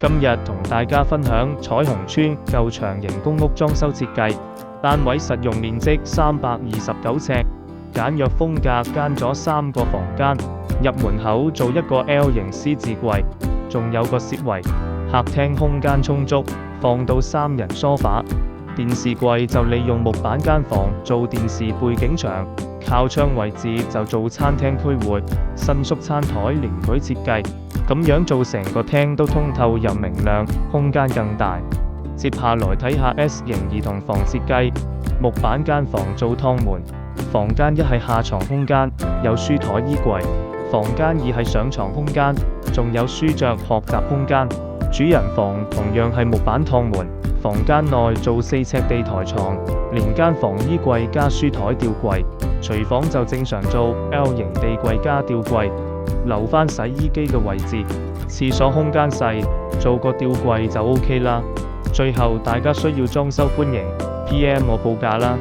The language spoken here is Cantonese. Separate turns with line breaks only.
今日同大家分享彩虹邨舊長型公屋裝修設計，單位實用面積329尺，簡約風格間咗3個房間，入門口做一個 L 型 C 字櫃，仲有個攝位，客廳空間充足，放到3人梳化。電視櫃就利用木板間房做電視背景牆，靠窗位置就做餐廳區域，伸縮餐台連舉設計，咁樣做成個廳都通透又明亮，空間更大。接下來睇下 S 型兒童房設計，木板間房做趟門，房間一係下床空間，有書台衣櫃；房間二係上床空間，仲有書桌學習空間。主人房同樣係木板趟門，房間內做4尺地台床，連間房衣櫃加書台吊櫃。廚房就正常做 L 型地櫃加吊櫃，留返洗衣機嘅位置。廁所空間細，做個吊櫃就 OK 啦。最後大家需要裝修歡迎 PM 我報價啦。